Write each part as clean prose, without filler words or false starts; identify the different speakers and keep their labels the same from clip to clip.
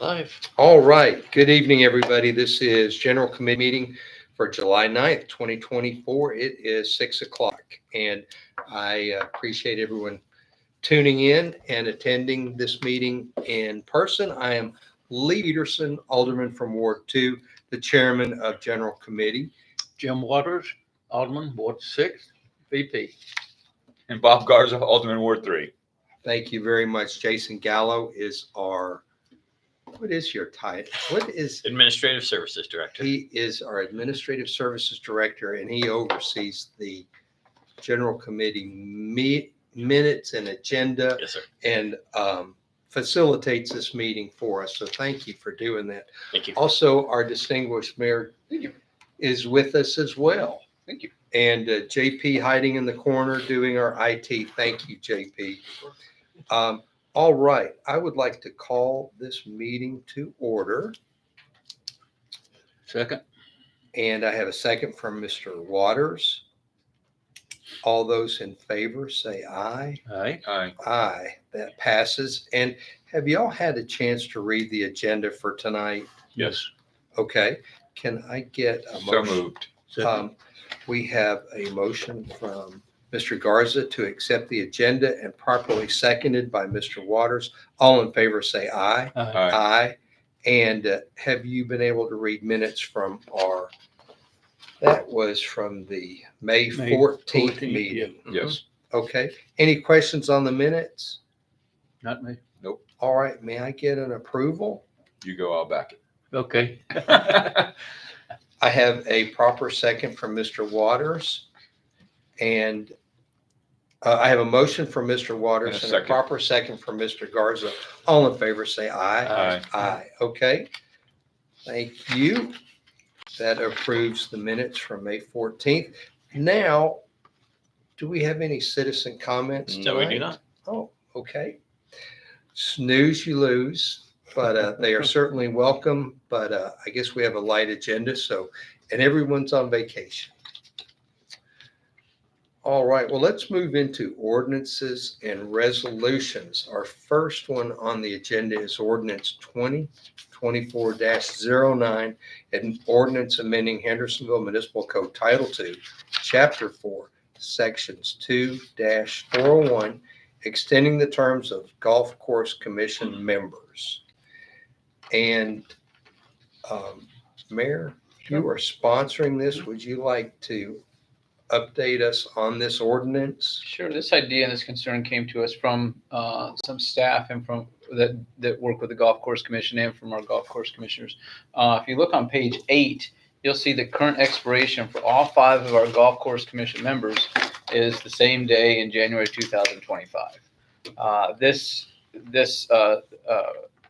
Speaker 1: Live.
Speaker 2: All right. Good evening, everybody. This is General Committee meeting for July 9th, 2024. It is 6 o'clock, and I appreciate everyone tuning in and attending this meeting in person. I am Lee Peterson, Alderman from Ward 2, the Chairman of General Committee.
Speaker 1: Jim Waters, Alderman, Ward 6, VP.
Speaker 3: And Bob Garza, Alderman, Ward 3.
Speaker 2: Thank you very much. Jason Gallo is our, what is your title? What is
Speaker 4: Administrative Services Director.
Speaker 2: He is our Administrative Services Director, and he oversees the General Committee minutes and agenda,
Speaker 4: Yes, sir.
Speaker 2: and facilitates this meeting for us. So thank you for doing that.
Speaker 4: Thank you.
Speaker 2: Also, our distinguished mayor is with us as well.
Speaker 1: Thank you.
Speaker 2: And JP hiding in the corner doing our IT. Thank you, JP. All right. I would like to call this meeting to order.
Speaker 1: Second.
Speaker 2: And I have a second from Mr. Waters. All those in favor say aye.
Speaker 1: Aye.
Speaker 3: Aye.
Speaker 2: Aye. That passes. And have y'all had a chance to read the agenda for tonight?
Speaker 3: Yes.
Speaker 2: Okay. Can I get a
Speaker 3: So
Speaker 2: motion?
Speaker 3: moved.
Speaker 1: Second.
Speaker 2: We have a motion from Mr. Garza to accept the agenda and properly seconded by Mr. Waters. All in favor say aye.
Speaker 1: Aye.
Speaker 3: Aye.
Speaker 2: Aye. And have you been able to read minutes from that was from the May 14th
Speaker 1: 14th,
Speaker 2: meeting?
Speaker 3: Yes.
Speaker 2: Okay. Any questions on the minutes?
Speaker 1: Not me.
Speaker 2: All right. May I get an approval?
Speaker 3: You go, I'll back
Speaker 1: Okay.
Speaker 3: it.
Speaker 2: I have a proper second from Mr. Waters. And I have a motion from Mr. Waters
Speaker 3: And a
Speaker 2: and a
Speaker 3: second.
Speaker 2: proper second from Mr. Garza. All in favor say aye.
Speaker 3: Aye.
Speaker 2: Aye. Okay. Thank you. That approves the minutes from May 14th. Now, do we have any citizen comments
Speaker 4: No, we do
Speaker 2: tonight?
Speaker 4: not.
Speaker 2: Oh, okay. Snooze, you lose, but they are certainly welcome. But I guess we have a light agenda, and everyone's on vacation. All right, well, let's move into ordinances and resolutions. Our first one on the agenda is ordinance 2024-09, an ordinance amending Hendersonville Municipal Code Title II, Chapter 4, Sections 2-401, extending the terms of Golf Course Commission members. And Mayor, you are sponsoring this. Would you like to update us on this ordinance?
Speaker 5: Sure. This idea and this concern came to us from some staff and from that work with the Golf Course Commission and from our golf course commissioners. If you look on page 8, you'll see the current expiration for all 5 of our Golf Course Commission members is the same day in January 2025. This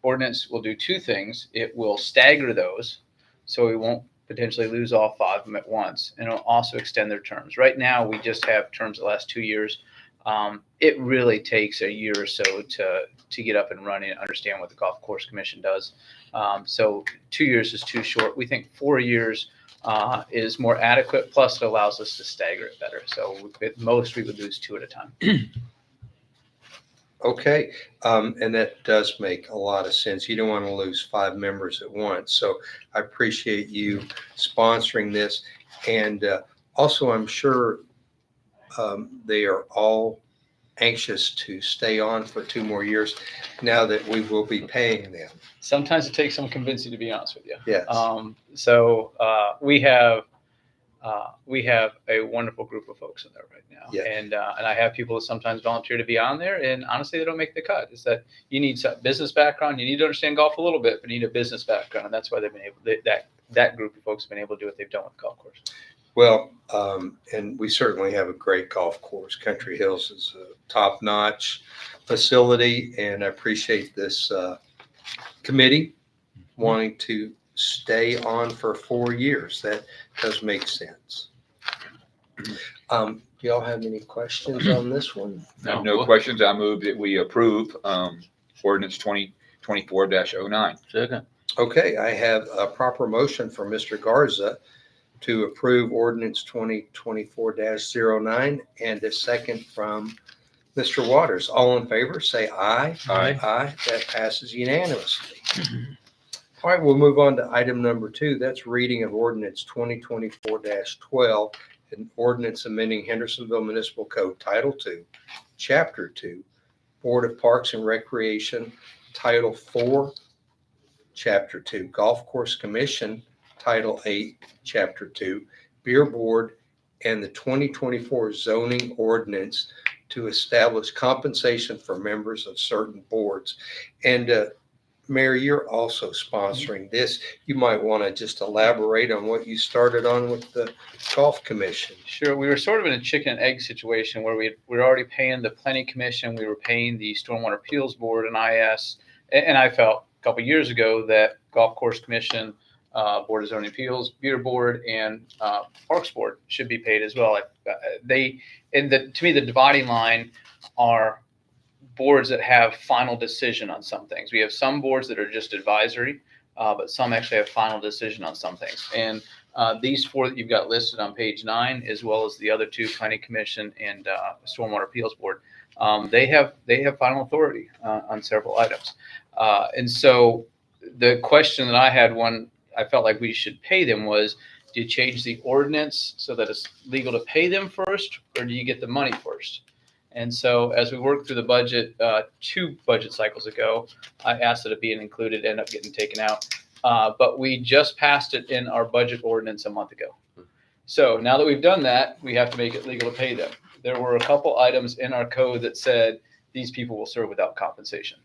Speaker 5: ordinance will do 2 things. It will stagger those, so we won't potentially lose all 5 of them at once, and it'll also extend their terms. Right now, we just have terms that last 2 years. It really takes a year or so to get up and running and understand what the Golf Course Commission does. So 2 years is too short. We think 4 years is more adequate, plus it allows us to stagger it better. So at most, we would lose 2 at a time.
Speaker 2: Okay, and that does make a lot of sense. You don't want to lose 5 members at once. So I appreciate you sponsoring this. And also, I'm sure they are all anxious to stay on for 2 more years now that we will be paying them.
Speaker 5: Sometimes it takes some convincing, to be honest with you.
Speaker 2: Yes.
Speaker 5: We have a wonderful group of folks in there right now,
Speaker 2: Yeah.
Speaker 5: and I have people that sometimes volunteer to be on there, and honestly, they don't make the cut. Is that you need some business background, you need to understand golf a little bit, but you need a business background, and that's why they've been able. That group of folks have been able to do what they've done with the golf course.
Speaker 2: Well, and we certainly have a great golf course. Country Hills is a top-notch facility, and I appreciate this committee wanting to stay on for 4 years. That does make sense. Do y'all have any questions on this one?
Speaker 3: No questions. I move that we approve ordinance 2024-09.
Speaker 1: Second.
Speaker 2: Okay, I have a proper motion from Mr. Garza to approve ordinance 2024-09 and a second from Mr. Waters. All in favor, say aye.
Speaker 3: Aye.
Speaker 2: Aye, that passes unanimously. All right, we'll move on to item number 2. That's reading of ordinance 2024-12, an ordinance amending Hendersonville Municipal Code Title II, Chapter 2, Board of Parks and Recreation, Title 4, Chapter 2, Golf Course Commission, Title 8, Chapter 2, Beer Board, and the 2024 zoning ordinance to establish compensation for members of certain boards. And Mayor, you're also sponsoring this. You might want to just elaborate on what you started on with the Golf Commission.
Speaker 5: Sure. We were sort of in a chicken and egg situation where we were already paying the Planning Commission, we were paying the Stormwater Appeals Board, and I felt a couple years ago that Golf Course Commission, Board of Zoning Appeals, Beer Board, and Parks Board should be paid as well. To me, the dividing line are boards that have final decision on some things. We have some boards that are just advisory, but some actually have final decision on some things. And these 4 that you've got listed on page 9, as well as the other 2, Planning Commission and Stormwater Appeals Board, they have final authority on several items. And so the question that I had when I felt like we should pay them was, do you change the ordinance so that it's legal to pay them first, or do you get the money first? And so as we worked through the budget 2 budget cycles ago, I asked that it be included, ended up getting taken out. But we just passed it in our budget ordinance a month ago. So now that we've done that, we have to make it legal to pay them. There were a couple items in our code that said these people will serve without compensation.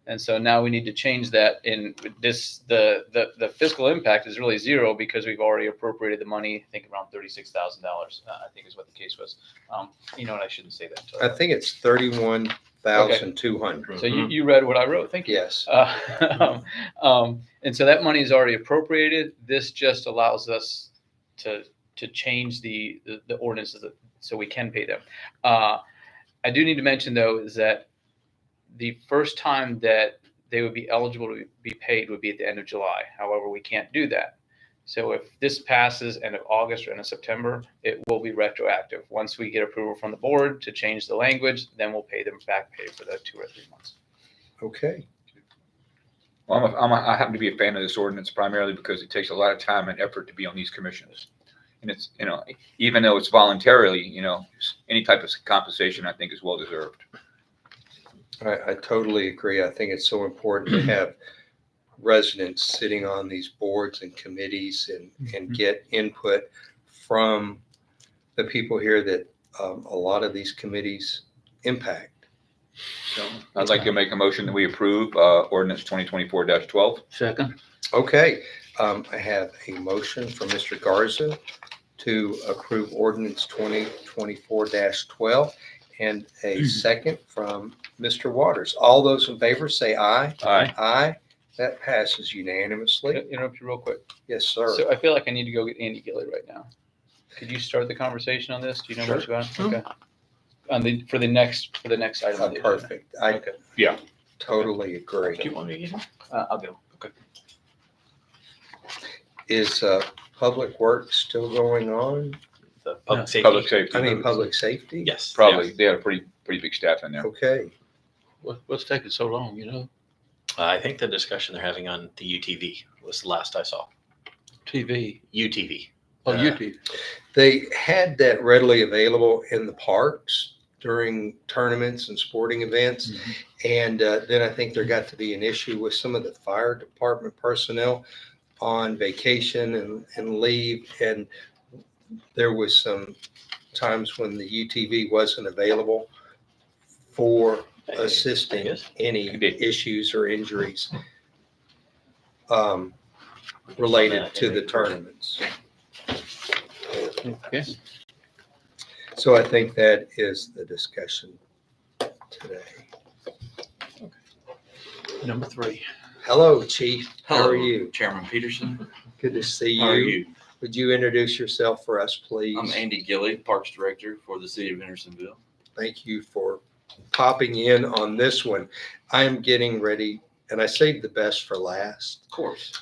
Speaker 5: And so now we need to change that. In this, the fiscal impact is really 0 because we've already appropriated the money. I think around $36,000. I think is what the case was. You know what? I shouldn't say that.
Speaker 2: I think it's 31,200.
Speaker 5: So you read what I wrote. Thank you.
Speaker 2: Yes.
Speaker 5: And so that money is already appropriated. This just allows us to change the ordinances so we can pay them. I do need to mention though is that the first time that they would be eligible to be paid would be at the end of July. However, we can't do that. So if this passes end of August or end of September, it will be retroactive. Once we get approval from the board to change the language, then we'll pay them back pay for the 2 or 3 months.
Speaker 2: Okay.
Speaker 3: Well, I happen to be a fan of this ordinance primarily because it takes a lot of time and effort to be on these commissions. And it's, even though it's voluntarily, any type of compensation I think is well deserved.
Speaker 2: I totally agree. I think it's so important to have residents sitting on these boards and committees and get input from the people here that a lot of these committees impact.
Speaker 3: So I'd like to make a motion that we approve ordinance 2024-12.
Speaker 1: Second.
Speaker 2: Okay. I have a motion from Mr. Garza to approve ordinance 2024-12 and a second from Mr. Waters. All those in favor say aye.
Speaker 3: Aye.
Speaker 2: Aye. That passes unanimously.
Speaker 5: Interrupt you real quick.
Speaker 2: Yes, sir.
Speaker 5: So I feel like I need to go get Andy Gilly right now. Could you start the conversation on this? Do you know what you got? Okay. For the next item. on the agenda.
Speaker 2: Perfect. I
Speaker 5: Okay.
Speaker 3: Yeah.
Speaker 2: totally agree.
Speaker 1: Do you want me to get him?
Speaker 5: I'll go. Okay.
Speaker 2: Is Public Works still going on?
Speaker 4: The public safety.
Speaker 3: Public safety.
Speaker 2: I mean, public safety?
Speaker 4: Yes.
Speaker 3: Probably. They had a pretty big staff in there.
Speaker 2: Okay.
Speaker 1: What's taking so long,
Speaker 4: I think the discussion they're having on the UTV was the last I saw.
Speaker 1: TV.
Speaker 4: UTV.
Speaker 1: Oh, YouTube.
Speaker 2: They had that readily available in the parks during tournaments and sporting events.
Speaker 1: Mm-hmm.
Speaker 2: And then I think there got to be an issue with some of the fire department personnel on vacation and leave. And there was some times when the UTV wasn't available for assisting any issues or injuries related to the tournaments.
Speaker 1: Okay.
Speaker 2: So I think that is the discussion today.
Speaker 1: Number 3.
Speaker 2: Hello, Chief. How
Speaker 6: Hello,
Speaker 2: are you?
Speaker 6: Chairman Peterson.
Speaker 2: Good to see
Speaker 6: How are
Speaker 2: you.
Speaker 6: you?
Speaker 2: Would you introduce yourself for us, please?
Speaker 6: I'm Andy Gilly, Parks Director for the City of Hendersonville.
Speaker 2: Thank you for popping in on this one. I'm getting ready, and I saved the best for last.
Speaker 6: Of course.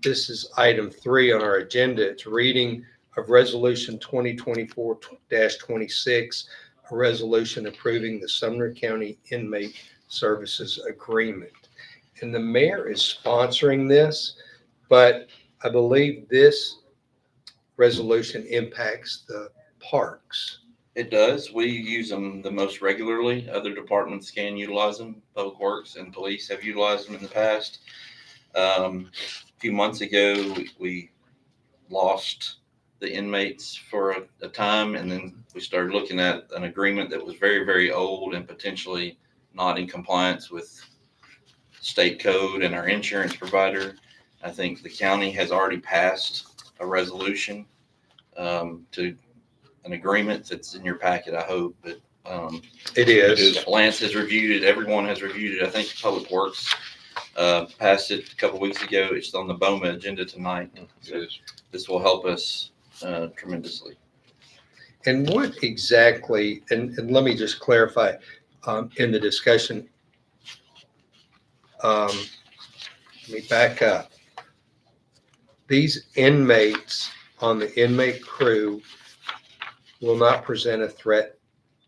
Speaker 2: This is item 3 on our agenda. It's reading of Resolution 2024-26, a resolution approving the Sumner County Inmate Services Agreement. And the mayor is sponsoring this, but I believe this resolution impacts the parks.
Speaker 6: It does. We use them the most regularly. Other departments can utilize them. Public Works and Police have utilized them in the past. A few months ago, we lost the inmates for a time, and then we started looking at an agreement that was very, very old and potentially not in compliance with state code and our insurance provider. I think the county has already passed a resolution to an agreement that's in your packet, I hope, but
Speaker 2: It is.
Speaker 6: Lance has reviewed it. Everyone has reviewed it. I think Public Works passed it a couple weeks ago. It's on the BOMA agenda tonight. So this will help us tremendously.
Speaker 2: And what exactly, and let me just clarify, in the discussion, let me back up. These inmates on the inmate crew will not present a threat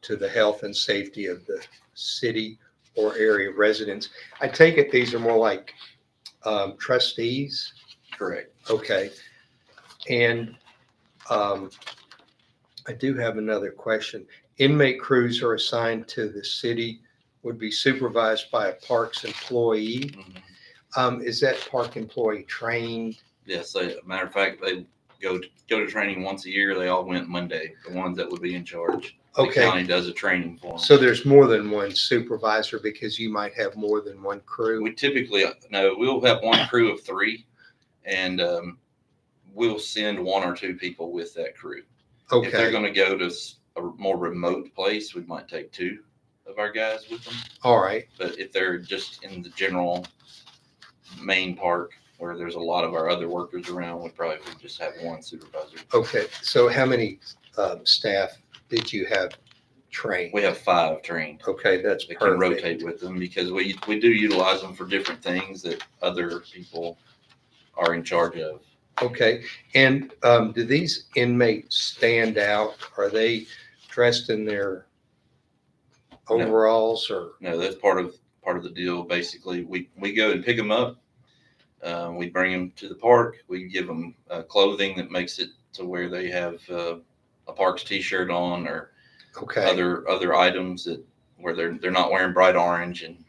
Speaker 2: to the health and safety of the city or area residents. I take it these are more like trustees?
Speaker 6: Correct.
Speaker 2: Okay. And I do have another question. Inmate crews are assigned to the city, would be supervised by a parks employee. Is that park employee trained?
Speaker 6: Yes. Matter of fact, they go to training once a year. They all went Monday. The ones that would be in charge. The
Speaker 2: Okay.
Speaker 6: county does a training for them.
Speaker 2: So there's more than one supervisor because you might have more than one crew.
Speaker 6: We typically, no, we'll have one crew of 3, and we'll send 1 or 2 people with that crew. If they're
Speaker 2: Okay.
Speaker 6: going to go to a more remote place, we might take 2 of our guys with them.
Speaker 2: All right.
Speaker 6: But if they're just in the general main park where there's a lot of our other workers around, we probably would just have 1 supervisor.
Speaker 2: Okay. So how many staff did you have trained?
Speaker 6: We have 5 trained.
Speaker 2: Okay, that's
Speaker 6: They can
Speaker 2: perfect.
Speaker 6: rotate with them because we do utilize them for different things that other people are in charge of.
Speaker 2: Okay. And do these inmates stand out? Are they dressed in their overalls or?
Speaker 6: No, that's part of the deal. Basically, we go and pick them up. We bring them to the park. We give them clothing that makes it to where they have a Parks T-shirt on or
Speaker 2: Okay.
Speaker 6: other items that where they're not wearing bright orange and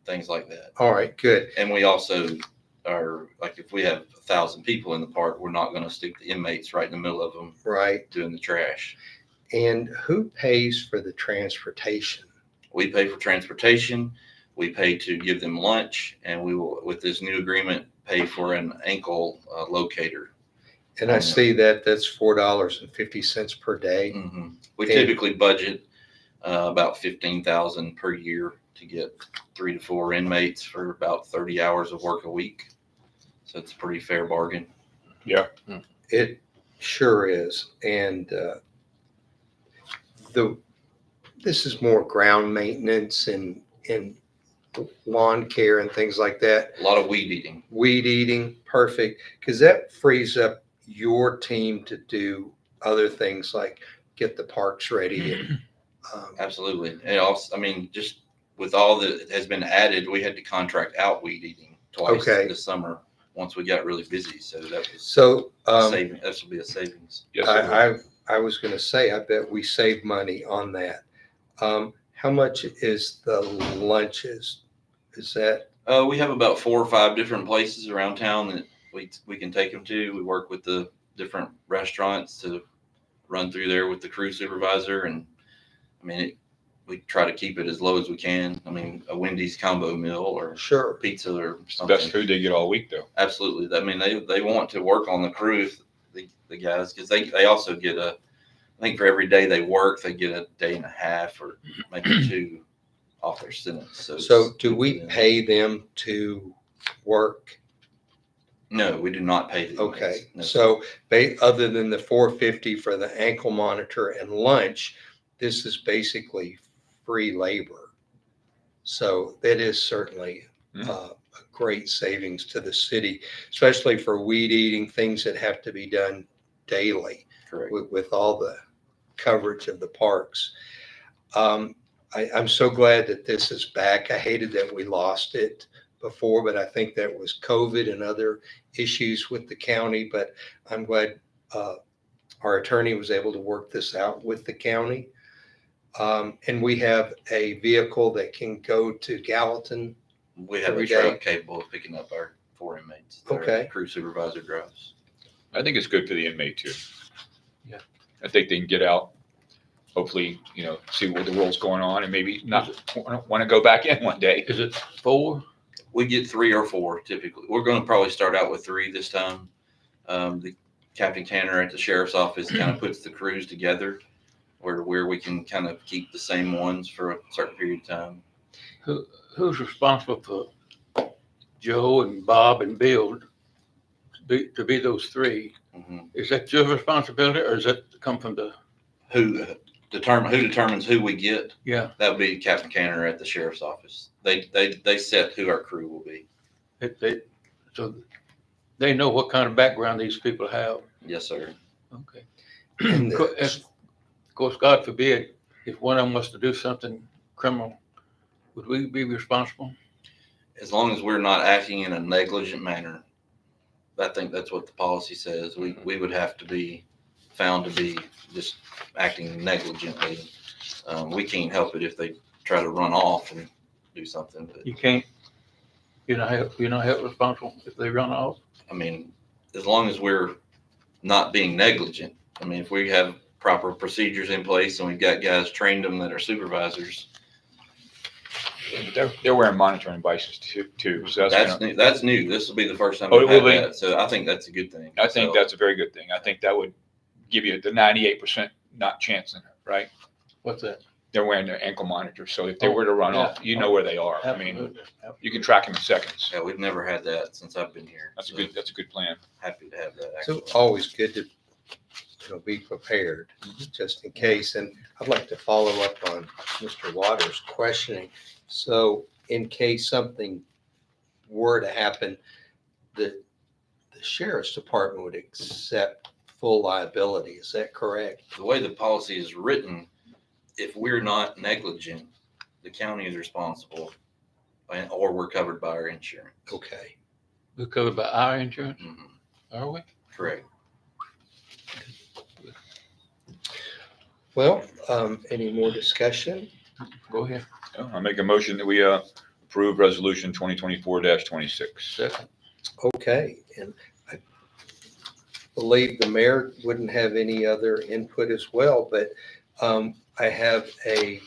Speaker 6: things like that.
Speaker 2: All right, good.
Speaker 6: And we also are like, if we have 1,000 people in the park, we're not going to stick the inmates right in the middle of them
Speaker 2: Right.
Speaker 6: doing the trash.
Speaker 2: And who pays for the transportation?
Speaker 6: We pay for transportation. We pay to give them lunch, and we will, with this new agreement, pay for an ankle locator.
Speaker 2: And I see that that's $4.50 per day.
Speaker 6: We
Speaker 2: And-
Speaker 6: typically budget about 15,000 per year to get 3 to 4 inmates for about 30 hours of work a week. So it's a pretty fair bargain.
Speaker 2: It sure is. And this is more ground maintenance and lawn care and things like that.
Speaker 6: A lot of weed eating.
Speaker 2: Weed eating, perfect, because that frees up your team to do other things like get the parks ready. And,
Speaker 6: Absolutely. And also, I mean, just with all that has been added, we had to contract out weed eating twice
Speaker 2: Okay.
Speaker 6: this summer once we got really busy. So that was
Speaker 2: so
Speaker 6: saving. This will be a savings.
Speaker 3: Yes, sir.
Speaker 2: I was going to say, I bet we save money on that. How much is the lunches? Is that?
Speaker 6: We have about 4 or 5 different places around town that we can take them to. We work with the different restaurants to run through there with the crew supervisor. And I mean, we try to keep it as low as we can. I mean, a Wendy's combo meal or
Speaker 2: Sure.
Speaker 6: pizza or
Speaker 3: It's the
Speaker 6: something.
Speaker 3: best food they get all week, though.
Speaker 6: Absolutely. I mean, they want to work on the crew, the guys, because they also get I think for every day they work, they get a day and a half or maybe 2 off their sentence. So
Speaker 2: So do
Speaker 6: it's
Speaker 2: we
Speaker 6: good for them.
Speaker 2: pay them to work?
Speaker 6: No, we do not pay the
Speaker 2: Okay,
Speaker 6: inmates. No.
Speaker 2: so other than the $4.50 for the ankle monitor and lunch, this is basically free labor. So that is certainly a great savings to the city, especially for weed eating, things that have to be done daily
Speaker 6: Correct.
Speaker 2: with all the coverage of the parks. I'm so glad that this is back. I hated that we lost it before, but I think that was COVID and other issues with the county. But I'm glad our attorney was able to work this out with the county. And we have a vehicle that can go to Gallatin.
Speaker 6: We have
Speaker 2: Every
Speaker 6: a
Speaker 2: day.
Speaker 6: truck capable of picking up our 4 inmates. that our
Speaker 2: Okay.
Speaker 6: Crew supervisor drives.
Speaker 3: I think it's good for the inmate too.
Speaker 1: Yeah.
Speaker 3: I think they can get out, hopefully, see what the world's going on and maybe not want to go back in one day.
Speaker 1: Is it 4?
Speaker 6: We get 3 or 4 typically. We're going to probably start out with 3 this time. The Captain Tanner at the sheriff's office kind of puts the crews together where we can kind of keep the same ones for a certain period of time.
Speaker 1: Who's responsible for Joe and Bob and Bill to be those 3?
Speaker 6: Mhm.
Speaker 1: Is that your responsibility, or does that come from the?
Speaker 6: Who determines who we get?
Speaker 1: Yeah,
Speaker 6: That would be Captain Canner at the sheriff's office. They set who our crew will be.
Speaker 1: so they know what kind of background these people have.
Speaker 6: Yes, sir.
Speaker 1: Okay.
Speaker 2: And
Speaker 1: Of course, God forbid, if one of them was to do something criminal, would we be responsible?
Speaker 6: As long as we're not acting in a negligent manner, I think that's what the policy says. We would have to be found to be just acting negligently. We can't help it if they try to run off and do something. But
Speaker 1: You can't. You're not held responsible if they run off.
Speaker 6: I mean, as long as we're not being negligent. I mean, if we have proper procedures in place and we've got guys trained them that are supervisors,
Speaker 3: They're wearing monitoring devices too. So
Speaker 6: that's new. This will be the first time
Speaker 3: Oh,
Speaker 6: we've
Speaker 3: it will
Speaker 6: had
Speaker 3: be?
Speaker 6: that. So I think that's a good thing.
Speaker 3: I think
Speaker 6: So,
Speaker 3: that's a very good thing. I think that would give you the 98% not chance in it, right?
Speaker 1: What's that?
Speaker 3: They're wearing their ankle monitors. So if they were to run
Speaker 1: yeah.
Speaker 3: off, you know where they are. I mean,
Speaker 1: Absolutely.
Speaker 3: you can track them in seconds.
Speaker 6: yeah, we've never had that since I've been here.
Speaker 3: That's
Speaker 6: So
Speaker 3: a good plan.
Speaker 6: happy to have that.
Speaker 2: so
Speaker 6: Actually.
Speaker 2: always good to be prepared just in case. And I'd like to follow up on Mr. Waters' questioning. So in case something were to happen, the sheriff's department would accept full liability. Is that correct?
Speaker 6: The way the policy is written, if we're not negligent, the county is responsible, or we're covered by our insurance.
Speaker 2: Okay.
Speaker 1: We're covered by our insurance,
Speaker 6: Mhm.
Speaker 1: are we?
Speaker 6: Correct.
Speaker 2: Well, any more discussion?
Speaker 1: Go ahead.
Speaker 3: I make a motion that we approve resolution 2024-26.
Speaker 1: Second.
Speaker 2: Okay, and I believe the mayor wouldn't have any other input as well, but I have a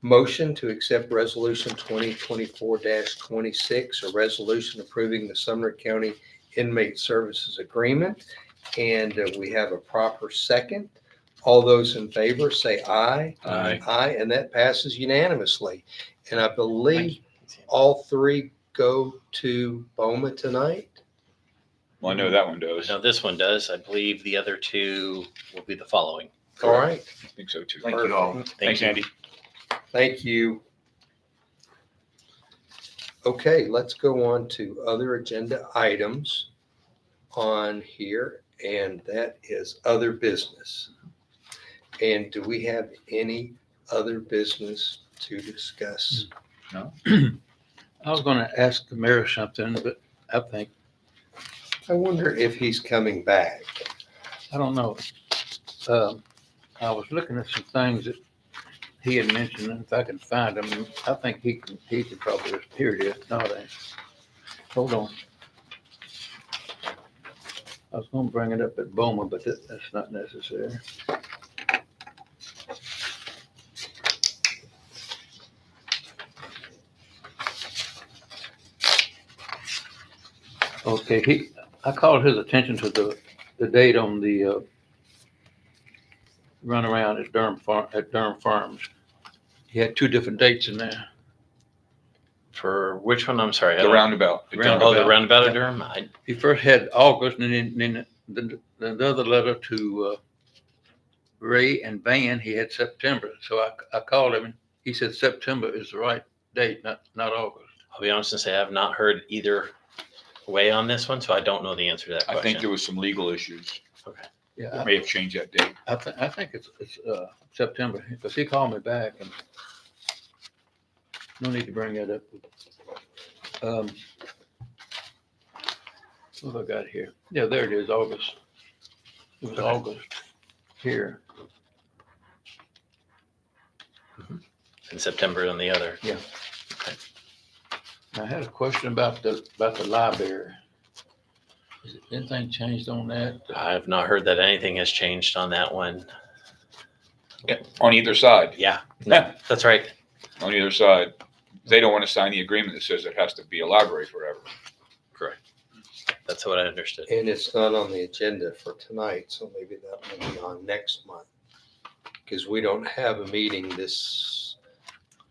Speaker 2: motion to accept resolution 2024-26, a resolution approving the Sumner County Inmate Services Agreement. And we have a proper second. All those in favor say aye.
Speaker 1: Aye.
Speaker 2: Aye, and that passes unanimously. And I believe all 3 go to Boma tonight.
Speaker 3: Well, I know that one does.
Speaker 4: No, this one does. I believe the other 2 will be the following.
Speaker 2: All right,
Speaker 3: I think so too.
Speaker 6: Thank you all.
Speaker 3: Thanks,
Speaker 4: you.
Speaker 3: Andy.
Speaker 2: thank you. Okay, let's go on to other agenda items on here, and that is other business. And do we have any other business to discuss?
Speaker 3: No?
Speaker 1: I was gonna ask the mayor something, but I think,
Speaker 2: I wonder if he's coming back.
Speaker 1: I don't know. I was looking at some things that he had mentioned, and if I can find them, I think he can probably, here it is. No, it ain't. Hold on. I was gonna bring it up at Boma, but that's not necessary. Okay, I called his attention to the date on the runaround at Durham Farms. He had 2 different dates in there.
Speaker 4: For which one? I'm sorry. I
Speaker 3: The
Speaker 4: don't-
Speaker 3: roundabout.
Speaker 4: Oh, the roundabout
Speaker 1: Yeah.
Speaker 4: of Durham?
Speaker 1: He first had August, and then the other letter to Ray and Van, he had September. So I called him, and he said September is the right date, not August.
Speaker 4: I'll be honest and say I have not heard either way on this one, so I don't know the answer to that
Speaker 3: I think
Speaker 4: question.
Speaker 3: there was some legal issues.
Speaker 4: Okay.
Speaker 1: Yeah,
Speaker 3: may have changed that date.
Speaker 1: I think it's September, because he called me back and no need to bring that up. What have I got here? Yeah, there it is, August. It was August here.
Speaker 4: In September on the other.
Speaker 1: I had a question about the library. Has anything changed on that?
Speaker 4: I have not heard that anything has changed on that one.
Speaker 3: Yeah, on either side,
Speaker 4: Yeah, no, that's right.
Speaker 3: on either side. They don't want to sign the agreement that says it has to be a library forever.
Speaker 4: Correct. That's what I understood.
Speaker 2: And it's not on the agenda for tonight, so maybe that will be on next month. Because we don't have a meeting this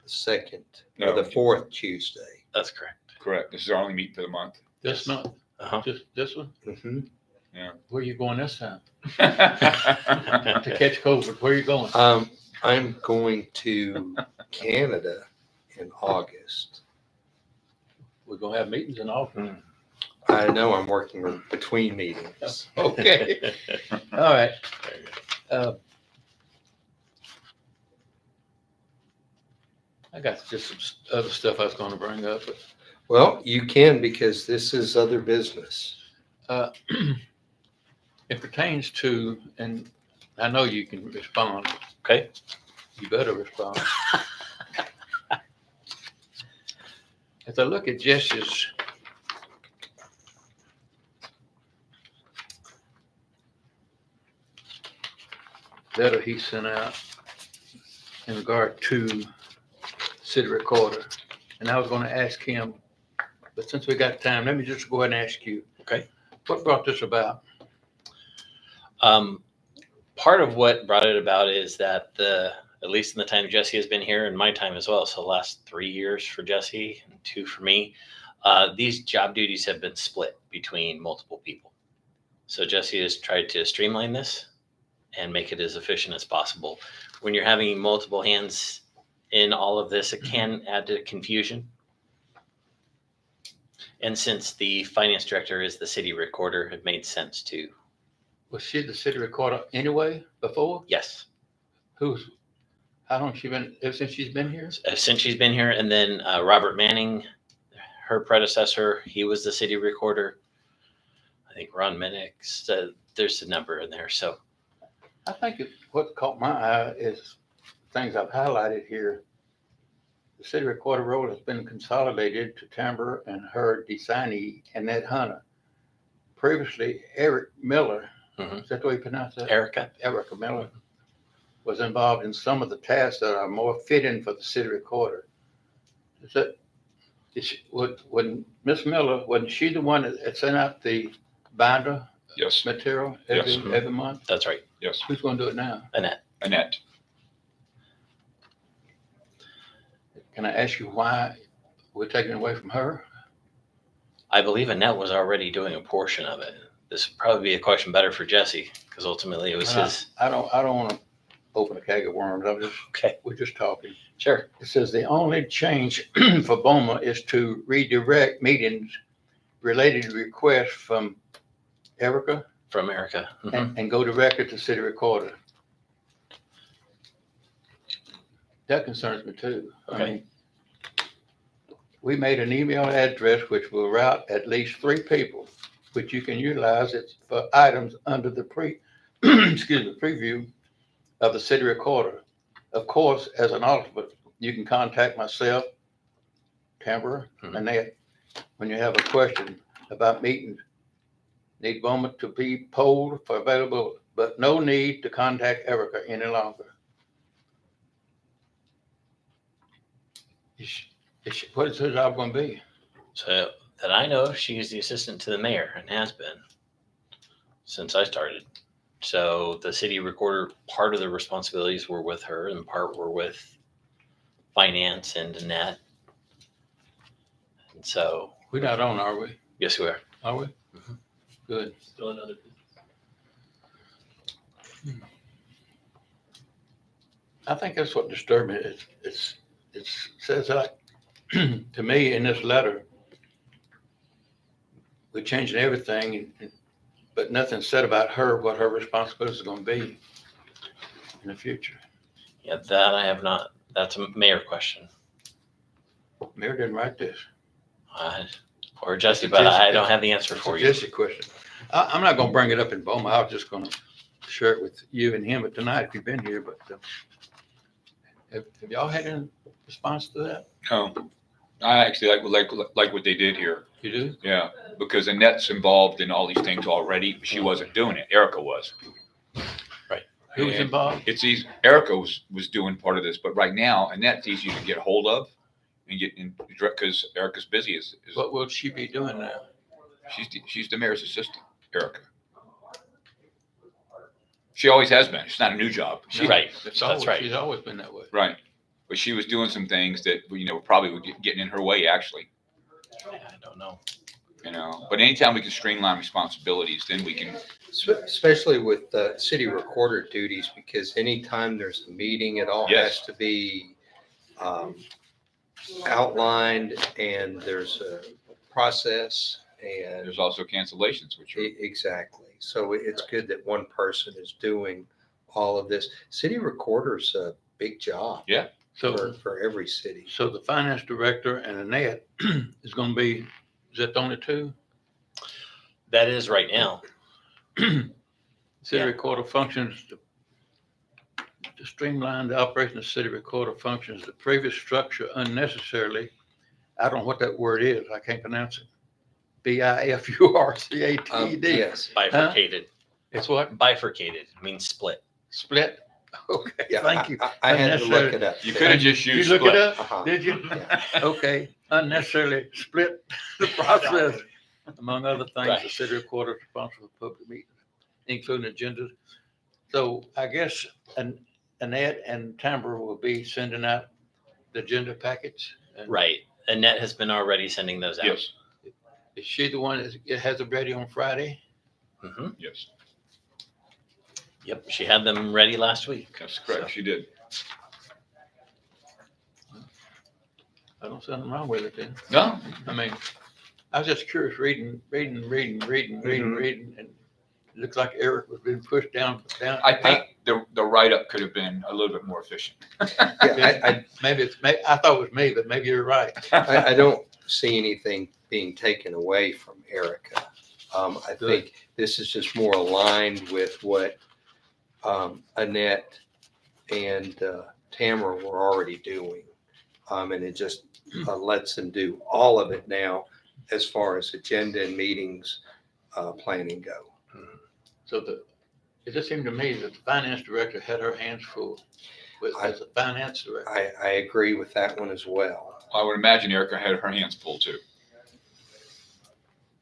Speaker 2: second or the
Speaker 3: No.
Speaker 2: fourth Tuesday.
Speaker 4: That's correct.
Speaker 3: Correct. This is our only meeting for the month.
Speaker 1: This month,
Speaker 4: Uh-huh.
Speaker 1: just this one?
Speaker 2: Mm-hmm.
Speaker 1: Where you going this time? To catch COVID, where you going?
Speaker 2: I'm going to Canada in August.
Speaker 1: We're gonna have meetings in August.
Speaker 2: I know I'm working between meetings.
Speaker 1: Okay, all right. I got just some other stuff I was gonna bring up, but
Speaker 2: Well, you can because this is other business.
Speaker 1: it pertains to, and I know you can respond.
Speaker 4: Okay.
Speaker 1: You better respond. As I look at Jesse's letter he sent out in regard to city recorder, and I was gonna ask him, but since we got time, let me just go ahead and ask you.
Speaker 4: Okay.
Speaker 1: What brought this about?
Speaker 4: Part of what brought it about is that at least in the time Jesse has been here and my time as well, so the last 3 years for Jesse and 2 for me, these job duties have been split between multiple people. So Jesse has tried to streamline this and make it as efficient as possible. When you're having multiple hands in all of this, it can add to confusion. And since the finance director is the city recorder, it made sense to,
Speaker 1: Was she the city recorder anyway before?
Speaker 4: yes,
Speaker 1: How long she been, ever since she's been here?
Speaker 4: since she's been here. And then Robert Manning, her predecessor, he was the city recorder. I think Ron Minix, there's a number in there. So
Speaker 1: I think what caught my eye is things I've highlighted here. The city recorder role has been consolidated to Tamber and her designee, Annette Hunter. Previously, Eric Miller, is that the way you pronounce that?
Speaker 4: Erica,
Speaker 1: Erica Miller was involved in some of the tasks that are more fitting for the city recorder. When Miss Miller, wasn't she the one that sent out the binder
Speaker 3: Yes,
Speaker 1: material
Speaker 3: Yes.
Speaker 1: every month?
Speaker 4: that's right,
Speaker 3: yes.
Speaker 1: Who's gonna do it now?
Speaker 4: Annette.
Speaker 3: Annette.
Speaker 1: Can I ask you why we're taking it away from her?
Speaker 4: I believe Annette was already doing a portion of it. This would probably be a question better for Jesse, because ultimately it was his.
Speaker 1: I don't wanna open a keg of worms.
Speaker 4: Okay,
Speaker 1: We're just talking.
Speaker 4: sure.
Speaker 1: It says the only change for BOMA is to redirect meetings related to requests from Erica
Speaker 4: From Erica. Mhm.
Speaker 1: and go directly to city recorder. That concerns me too. I
Speaker 4: Okay.
Speaker 1: mean, we made an email address which will route at least 3 people, which you can utilize it for items under the preview of the city recorder. Of course, as an alternate, you can contact myself, Tamara,
Speaker 4: Mhm.
Speaker 1: Annette, when you have a question about meetings. Need BOMA to be polled for available, but no need to contact Erica any longer. What is her job gonna be?
Speaker 4: So that I know, she's the assistant to the mayor and has been since I started. So the city recorder, part of the responsibilities were with her and part were with finance and Annette. And so,
Speaker 1: We're not on, are we?
Speaker 4: yes, we are.
Speaker 1: Are we?
Speaker 4: Mhm.
Speaker 1: Good.
Speaker 4: Still another.
Speaker 1: I think that's what disturbed me. It says like, to me in this letter, we're changing everything but nothing said about her, what her responsibility is gonna be in the future.
Speaker 4: Yeah, that I have not. That's a mayor question.
Speaker 1: Mayor didn't write this.
Speaker 4: Or Jesse,
Speaker 1: It's a
Speaker 4: but
Speaker 1: Jesse-
Speaker 4: I don't have the answer
Speaker 1: It's
Speaker 4: for
Speaker 1: a
Speaker 4: you.
Speaker 1: Jesse question. I'm not gonna bring it up in Bowman. I was just gonna share it with you and him tonight if you've been here, but have y'all had any response to that?
Speaker 3: I actually like what they did here.
Speaker 1: You do?
Speaker 3: Yeah, because Annette's involved in all these things already. But she wasn't doing it. Erica was.
Speaker 1: Who was
Speaker 3: And
Speaker 1: involved?
Speaker 3: It's easy. Erica was doing part of this, but right now Annette's easy to get hold of and get in because Erica's busy. Is
Speaker 1: What will she be doing now?
Speaker 3: she's the mayor's assistant, Erica. She always has been. It's not a new job.
Speaker 1: No,
Speaker 4: Right.
Speaker 1: That's
Speaker 4: right.
Speaker 1: She's always been that way.
Speaker 3: Right. But she was doing some things that, probably would getting in her way, actually,
Speaker 4: I don't know.
Speaker 3: But anytime we can streamline responsibilities, then we can,
Speaker 2: Especially with the city recorder duties, because anytime there's a meeting, it all
Speaker 3: Yes.
Speaker 2: has to be outlined, and there's a process, and
Speaker 3: there's also cancellations, which are,
Speaker 2: exactly. So it's good that one person is doing all of this. City recorder's a big job.
Speaker 3: Yeah.
Speaker 1: So,
Speaker 2: For every city.
Speaker 1: so the finance director and Annette is gonna be, is that the only two?
Speaker 4: That is right now.
Speaker 1: City
Speaker 4: Yeah.
Speaker 1: recorder functions to streamline the operation of city recorder functions, the previous structure unnecessarily. I don't know what that word is. I can't pronounce it. BIFURCATED.
Speaker 2: Yes.
Speaker 4: Bifurcated.
Speaker 1: It's what?
Speaker 4: Bifurcated means split.
Speaker 1: Split? Okay,
Speaker 2: Yeah,
Speaker 1: thank you.
Speaker 2: I had to look it up.
Speaker 3: you could have just
Speaker 1: You
Speaker 3: used
Speaker 1: look it
Speaker 3: split.
Speaker 1: up?
Speaker 2: Uh-huh.
Speaker 1: Did you?
Speaker 2: Yeah.
Speaker 1: Okay, unnecessarily split the process. Among other things, the
Speaker 4: Right.
Speaker 1: city recorder is responsible for public meetings, including agendas. So I guess Annette and Tamara will be sending out the agenda packets. and
Speaker 4: Right. Annette has been already sending those out.
Speaker 3: Yes,
Speaker 1: Is she the one that has it ready on Friday?
Speaker 4: Hmm.
Speaker 3: yes,
Speaker 4: Yep. She had them ready last week.
Speaker 3: that's correct. She did.
Speaker 1: I don't see nothing wrong with it then.
Speaker 3: No,
Speaker 1: I mean, I was just curious, reading, and it looks like Eric was being pushed down.
Speaker 3: I think the write-up could have been a little bit more efficient.
Speaker 2: Yeah,
Speaker 1: Maybe I thought it was me, but maybe you're right.
Speaker 2: I don't see anything being taken away from Erica. I think this is just more aligned with what Annette and Tamara were already doing. And it just lets them do all of it now as far as agenda and meetings planning go.
Speaker 1: So it just seemed to me that the finance director had her hands full as a finance director.
Speaker 2: I agree with that one as well.
Speaker 3: I would imagine Erica had her hands full too.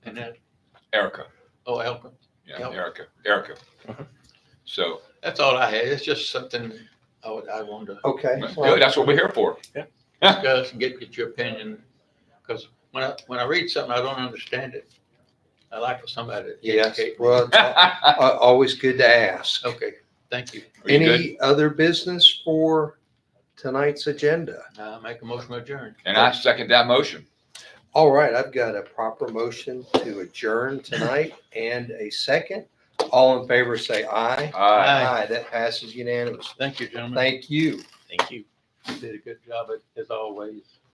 Speaker 1: And that,
Speaker 3: Erica,
Speaker 1: Elkin.
Speaker 3: yeah,
Speaker 1: Yep.
Speaker 3: Erica.
Speaker 4: Mhm.
Speaker 3: So,
Speaker 1: That's all I had. It's just something I wanted to
Speaker 2: Okay.
Speaker 3: good, that's what we're here for.
Speaker 1: discuss and get your opinion. Because when I read something, I don't understand it. I like for somebody to
Speaker 2: Yes,
Speaker 1: educate me.
Speaker 2: well, it's always good to ask.
Speaker 1: Okay, thank you.
Speaker 3: Are you good?
Speaker 2: Any other business for tonight's agenda?
Speaker 1: Make a motion to adjourn.
Speaker 3: And I second that motion.
Speaker 2: All right, I've got a proper motion to adjourn tonight and a second. All in favor, say aye.
Speaker 3: Aye.
Speaker 2: Aye, that passes unanimously.
Speaker 1: Thank you, gentlemen.
Speaker 2: Thank you.
Speaker 4: Thank you.
Speaker 1: You did a good job as always.